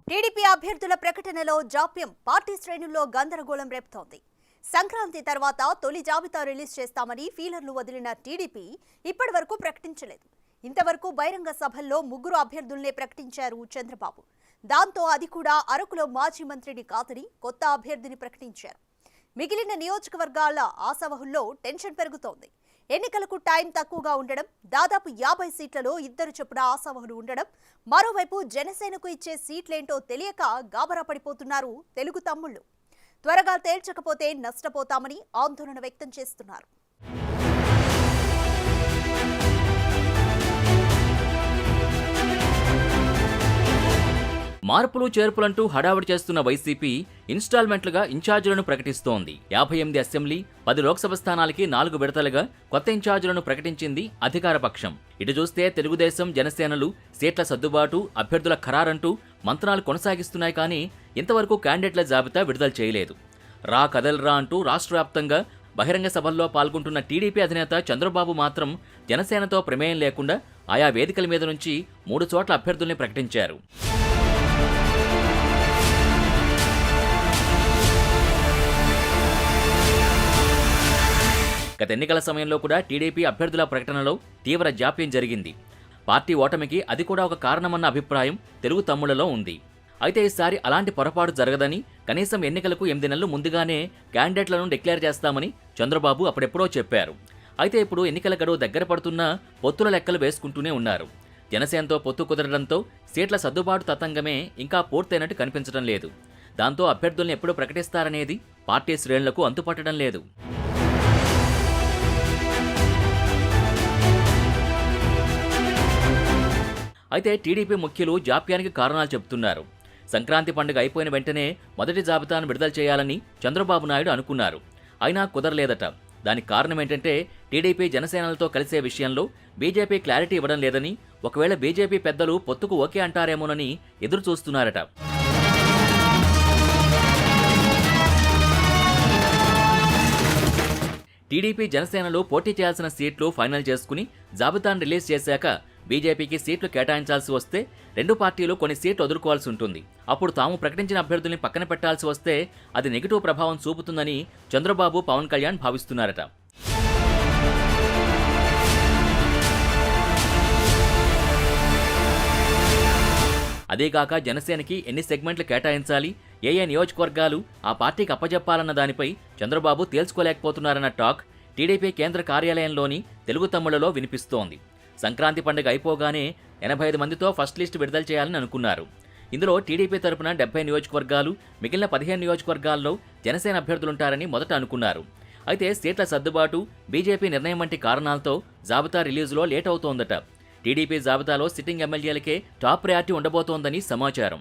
TDP అభ్యర్థుల ప్రకటనలో జాప్యం పార్టీ శ్రేణుల్లో గందరగోళం రేపుతోంది. సంక్రాంతి తర్వాత తొలి జాబితా రిలీజ్ చేస్తామని ఫీలర్లు వదిలిన టీడీపీ ఇప్పటివరకు ప్రకటించలేదు. ఇంతవరకు బహిరంగ సభల్లో ముగ్గురు అభ్యర్థుల్నే ప్రకటించారు చంద్రబాబు. దాంతో అది కూడా అరకులో మాజీ మంత్రిని కాదని కొత్త అభ్యర్థిని ప్రకటించారు. మిగిలిన నియోజకవర్గాల ఆశావహుల్లో టెన్షన్ పెరుగుతోంది. ఎన్నికలకు టైం తక్కువగా ఉండడం, దాదాపు 50 సీట్లలో ఇద్దరు చొప్పున ఆశావహులు ఉండడం, మరోవైపు జనసేనకు ఇచ్చే సీట్లేంటో తెలియక గాబరా పడిపోతున్నారు తెలుగు తమ్ముళ్లు. త్వరగా తేల్చకపోతే నష్టపోతామని ఆందోళన వ్యక్తం చేస్తున్నారు. మార్పులు చేర్పులంటూ హడావుడి చేస్తున్న వైసీపీ ఇన్స్టాల్మెంట్లుగా ఇన్ఛార్జీలను ప్రకటిస్తోంది. 58 అసెంబ్లీ, 10 లోక్సభ స్థానాలకి 4 విడతలుగా కొత్త ఇన్ఛార్జీలను ప్రకటించింది అధికార పక్షం. ఇటు చూస్తే తెలుగుదేశం, జనసేనలు సీట్ల సర్దుబాటు, అభ్యర్థుల ఖరారంటూ మంత్రాలు కొనసాగిస్తున్నాయి. కానీ ఇంతవరకు క్యాండిడేట్ల జాబితా విడుదల చేయలేదు. రా కదల్రా అంటూ రాష్ట్ర వ్యాప్తంగా బహిరంగ సభల్లో పాల్గొంటున్న టీడీపీ అధినేత చంద్రబాబు మాత్రం జనసేనతో ప్రమేయం లేకుండా ఆయా వేదికల మీద నుంచి 3 చోట్ల అభ్యర్థుల్ని ప్రకటించారు. గత ఎన్నికల సమయంలో కూడా టీడీపీ అభ్యర్థుల ప్రకటనలో తీవ్ర జాప్యం జరిగింది. పార్టీ ఓటమికి అది కూడా ఒక కారణమన్న అభిప్రాయం తెలుగు తమ్ముళ్లలో ఉంది. అయితే ఈసారి అలాంటి పొరపాటు జరగదని, కనీసం ఎన్నికలకు 8 నెలలు ముందుగానే క్యాండిడేట్లను డిక్లేర్ చేస్తామని చంద్రబాబు అప్పుడెప్పుడో చెప్పారు. అయితే ఇప్పుడు ఎన్నికల గడువు దగ్గర పడుతున్నా పొత్తుల లెక్కలు వేసుకుంటూనే ఉన్నారు. జనసేనతో పొత్తు కుదరడంతో సీట్ల సర్దుబాటు తతంగమే ఇంకా పూర్తయినట్టు కనిపించడం లేదు. దాంతో అభ్యర్థుల్ని ఎప్పుడు ప్రకటిస్తారనేది పార్టీ శ్రేణులకు అంతుపట్టడం లేదు. అయితే టీడీపీ ముఖ్యులు జాప్యానికి కారణాలు చెబుతున్నారు. సంక్రాంతి పండుగ అయిపోయిన వెంటనే మొదటి జాబితాను విడుదల చేయాలని చంద్రబాబు నాయుడు అనుకున్నారు. అయినా కుదరలేదట. దానికి కారణం ఏంటంటే టీడీపీ జనసేనలతో కలిసే విషయంలో బీజేపీ క్లారిటీ ఇవ్వడం లేదని, ఒకవేళ బీజేపీ పెద్దలు పొత్తుకు ఓకే అంటారేమోనని ఎదురు చూస్తున్నారట. టీడీపీ జనసేనలు పోటీ చేయాల్సిన సీట్లు ఫైనల్ చేసుకుని జాబితాను రిలీజ్ చేశాక బీజేపీకి సీట్లు కేటాయించాల్సి వస్తే 2 పార్టీలు కొన్ని సీట్లు వదులుకోవాల్సి ఉంటుంది. అప్పుడు తాము ప్రకటించిన అభ్యర్థుల్ని పక్కన పెట్టాల్సి వస్తే అది నెగిటివ్ ప్రభావం చూపుతుందని చంద్రబాబు, పవన్ కళ్యాణ్ భావిస్తున్నారట. అదేగాక జనసేనకి ఎన్ని సెగ్మెంట్లు కేటాయించాలి, ఏ నియోజకవర్గాలు ఆ పార్టీకి అప్పజెప్పాలన్న దానిపై చంద్రబాబు తేల్చుకోలేకపోతున్నారన్న టాక్ టీడీపీ కేంద్ర కార్యాలయంలోని తెలుగు తమ్ముళ్లలో వినిపిస్తోంది. సంక్రాంతి పండుగ అయిపోగానే 85 మందితో ఫస్ట్ లిస్ట్ విడుదల చేయాలని అనుకున్నారు. ఇందులో టీడీపీ తరపున 70 నియోజకవర్గాలు, మిగిలిన 15 నియోజకవర్గాల్లో జనసేన అభ్యర్థులుంటారని మొదట అనుకున్నారు. అయితే సీట్ల సర్దుబాటు, బీజేపీ నిర్ణయం వంటి కారణాలతో జాబితా రిలీజులో లేట్ అవుతోందట. టీడీపీ జాబితాలో సిట్టింగ్ ఎమ్మెల్యేలకే టాప్ ప్రయారిటీ ఉండబోతోందని సమాచారం.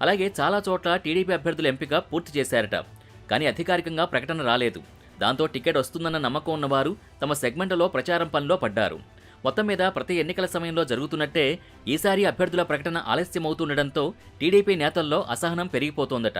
అలాగే చాలా చోట్ల టీడీపీ అభ్యర్థుల ఎంపిక పూర్తి చేశారట. కానీ అధికారికంగా ప్రకటన రాలేదు. దాంతో టికెట్ వస్తుందన్న నమ్మకం ఉన్నవారు తమ సెగ్మెంట్లో ప్రచారం పనిలో పడ్డారు. మొత్తం మీద ప్రతి ఎన్నికల సమయంలో జరుగుతున్నట్టే ఈసారి అభ్యర్థుల ప్రకటన ఆలస్యమవుతుండటంతో టీడీపీ నేతల్లో అసహనం పెరిగిపోతోందట.